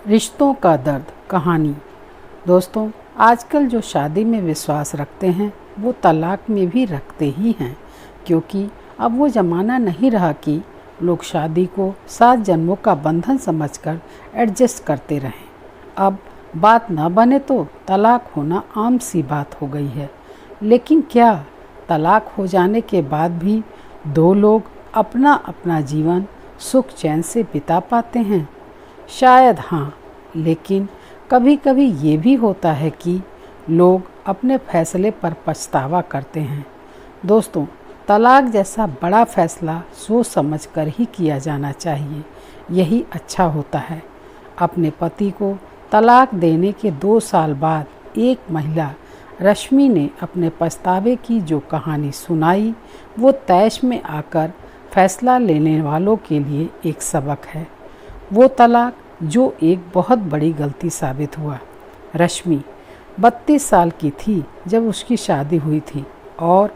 रिश्तों का दर्द कहानी। दोस्तों, आजकल जो शादी में विश्वास रखते हैं वो तलाक में भी रखते ही हैं, क्योंकि अब वो ज़माना नहीं रहा कि लोग शादी को 7 जन्मों का बंधन समझकर एडजस्ट करते रहें। अब बात ना बने तो तलाक होना आम सी बात हो गई है। लेकिन क्या तलाक हो जाने के बाद भी दो लोग अपना अपना जीवन सुख चैन से बिता पाते हैं? शायद हाँ, लेकिन कभी कभी ये भी होता है कि लोग अपने फैसले पर पछतावा करते हैं। दोस्तों, तलाक जैसा बड़ा फैसला सोच समझ कर ही किया जाना चाहिए, यही अच्छा होता है। अपने पति को तलाक देने के 2 साल बाद एक महिला रश्मि ने अपने पछतावे की जो कहानी सुनाई, वो तैश में आकर फैसला लेने वालों के लिए एक सबक है। वो तलाक जो एक बहुत बड़ी गलती साबित हुआ। रश्मि 32 साल की थी जब उसकी शादी हुई थी और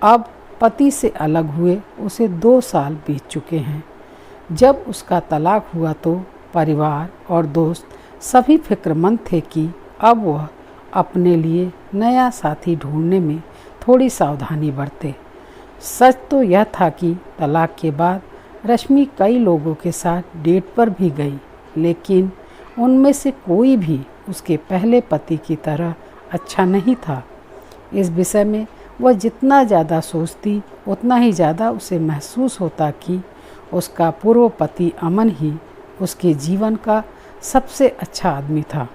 अब पति से अलग हुए उसे 2 साल बीत चुके हैं। जब उसका तलाक हुआ तो परिवार और दोस्त सभी फिक्रमंद थे कि अब वह अपने लिए नया साथी ढूंढने में थोड़ी सावधानी बरते। सच तो यह था कि तलाक के बाद रश्मि कई लोगों के साथ डेट पर भी गई, लेकिन उनमें से कोई भी उसके पहले पति की तरह अच्छा नहीं था। इस विषय में वह जितना ज़्यादा सोचती उतना ही ज़्यादा उसे महसूस होता कि उसका पूर्व पति अमन ही उसके जीवन का सबसे अच्छा आदमी था।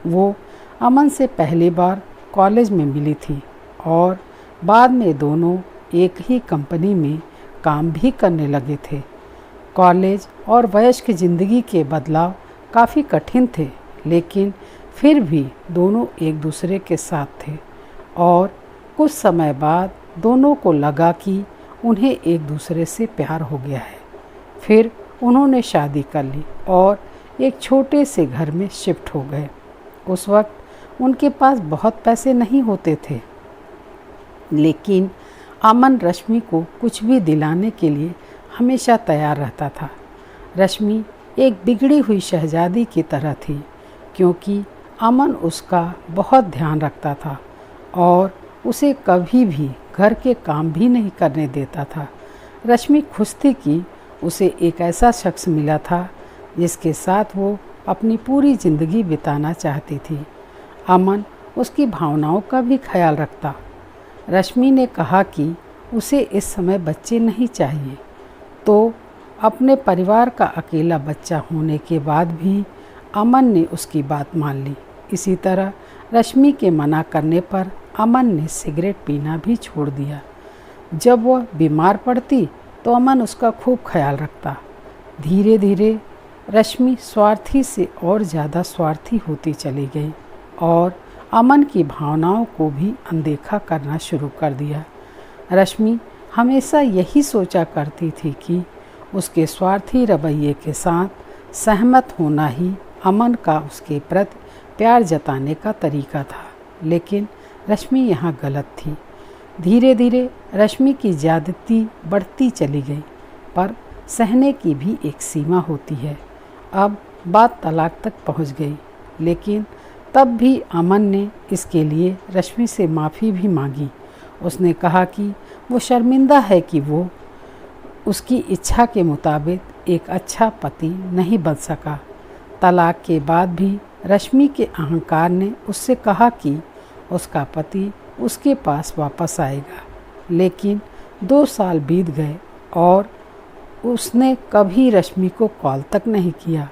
वो अमन से पहली बार कॉलेज में मिली थी और बाद में दोनों एक ही कंपनी में काम भी करने लगे थे। कॉलेज और वयस्क ज़िंदगी के बदलाव काफ़ी कठिन थे, लेकिन फिर भी दोनों एक दूसरे के साथ थे और कुछ समय बाद दोनों को लगा कि उन्हें एक दूसरे से प्यार हो गया है। फिर उन्होंने शादी कर ली और एक छोटे से घर में शिफ्ट हो गए। उस वक्त उनके पास बहुत पैसे नहीं होते थे, लेकिन अमन रश्मि को कुछ भी दिलाने के लिए हमेशा तैयार रहता था। रश्मि एक बिगड़ी हुई शहजादी की तरह थी, क्योंकि अमन उसका बहुत ध्यान रखता था और उसे कभी भी घर के काम भी नहीं करने देता था। रश्मि खुश थी कि उसे एक ऐसा शख्स मिला था जिसके साथ वो अपनी पूरी ज़िंदगी बिताना चाहती थी। अमन उसकी भावनाओं का भी ख्याल रखता। रश्मि ने कहा कि उसे इस समय बच्चे नहीं चाहिए, तो अपने परिवार का अकेला बच्चा होने के बाद भी अमन ने उसकी बात मान ली। इसी तरह रश्मि के मना करने पर अमन ने सिगरेट पीना भी छोड़ दिया। जब वह बीमार पड़ती तो अमन उसका खूब ख्याल रखता। धीरे धीरे रश्मि स्वार्थी से और ज़्यादा स्वार्थी होती चली गई और अमन की भावनाओं को भी अनदेखा करना शुरू कर दिया। रश्मि हमेशा यही सोचा करती थी कि उसके स्वार्थी रवैये के साथ सहमत होना ही अमन का उसके प्रति प्यार जताने का तरीका था, लेकिन रश्मि यहाँ गलत थी। धीरे धीरे रश्मि की ज़्यादती बढ़ती चली गई, पर सहने की भी एक सीमा होती है। अब बात तलाक तक पहुँच गई, लेकिन तब भी अमन ने इसके लिए रश्मि से माफ़ी भी मांगी। उसने कहा कि वो शर्मिंदा है कि वो उसकी इच्छा के मुताबिक एक अच्छा पति नहीं बन सका। तलाक के बाद भी रश्मि के अहंकार ने उससे कहा कि उसका पति उसके पास वापस आएगा, लेकिन 2 साल बीत गए और उसने कभी रश्मि को कॉल तक नहीं किया।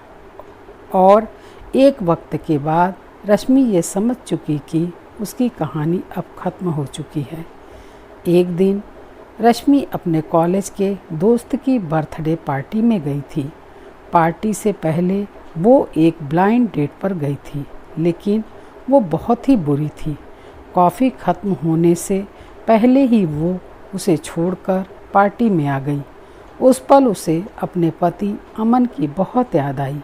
और एक वक्त के बाद रश्मि ये समझ चुकी कि उसकी कहानी अब ख़त्म हो चुकी है। एक दिन रश्मि अपने कॉलेज के दोस्त की बर्थडे पार्टी में गई थी। पार्टी से पहले वो एक ब्लाइंड डेट पर गई थी, लेकिन वो बहुत ही बुरी थी। कॉफ़ी ख़त्म होने से पहले ही वो उसे छोड़कर पार्टी में आ गई। उस पल उसे अपने पति अमन की बहुत याद आई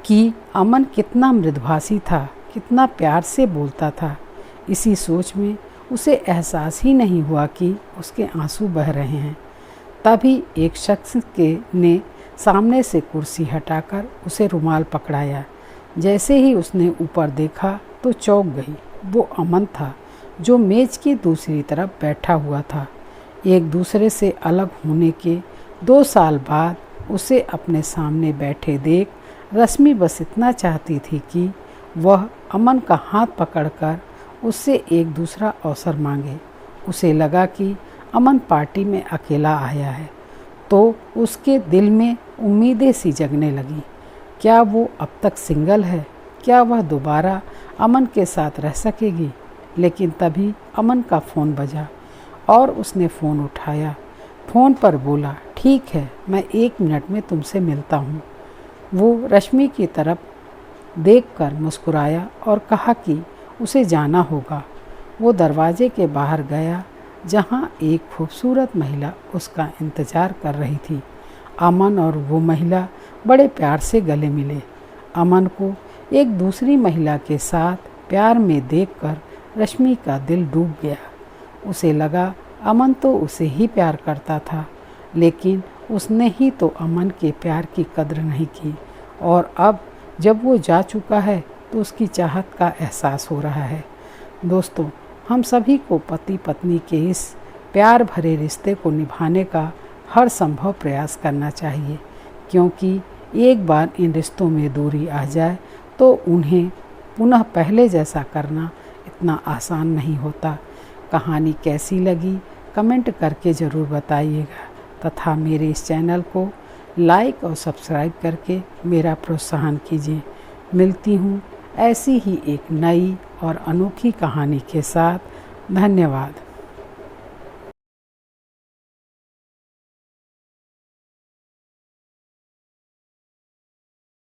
कि अमन कितना मृदुभाषी था, कितना प्यार से बोलता था। इसी सोच में उसे एहसास ही नहीं हुआ कि उसके आंसू बह रहे हैं। तभी एक शख्स ने सामने से कुर्सी हटाकर उसे रुमाल पकड़ाया। जैसे ही उसने ऊपर देखा तो चौंक गई। वो अमन था जो मेज की दूसरी तरफ बैठा हुआ था। एक दूसरे से अलग होने के 2 साल बाद उसे अपने सामने बैठे देख रश्मि बस इतना चाहती थी कि वह अमन का हाथ पकड़कर उससे एक दूसरा अवसर मांगे। उसे लगा कि अमन पार्टी में अकेला आया है तो उसके दिल में उम्मीदें सी जगने लगी। क्या वो अब तक सिंगल है? क्या वह दोबारा अमन के साथ रह सकेगी? लेकिन तभी अमन का फ़ोन बजा और उसने फ़ोन उठाया। फ़ोन पर बोला, ठीक है, मैं 1 मिनट में तुमसे मिलता हूँ। वो रश्मि की तरफ देखकर मुस्कुराया और कहा कि उसे जाना होगा। वो दरवाजे के बाहर गया जहाँ एक खूबसूरत महिला उसका इंतज़ार कर रही थी। अमन और वो महिला बड़े प्यार से गले मिले। अमन को एक दूसरी महिला के साथ प्यार में देखकर रश्मि का दिल डूब गया। उसे लगा अमन तो उसे ही प्यार करता था, लेकिन उसने ही तो अमन के प्यार की कद्र नहीं की, और अब जब वो जा चुका है तो उसकी चाहत का एहसास हो रहा है। दोस्तों, हम सभी को पति पत्नी के इस प्यार भरे रिश्ते को निभाने का हर संभव प्रयास करना चाहिए, क्योंकि एक बार इन रिश्तों में दूरी आ जाए तो उन्हें पुनः पहले जैसा करना इतना आसान नहीं होता। कहानी कैसी लगी कमेंट करके ज़रूर बताइएगा तथा मेरे इस चैनल को लाइक और सब्सक्राइब करके मेरा प्रोत्साहन कीजिए। मिलती हूँ ऐसी ही एक नई और अनोखी कहानी के साथ। धन्यवाद।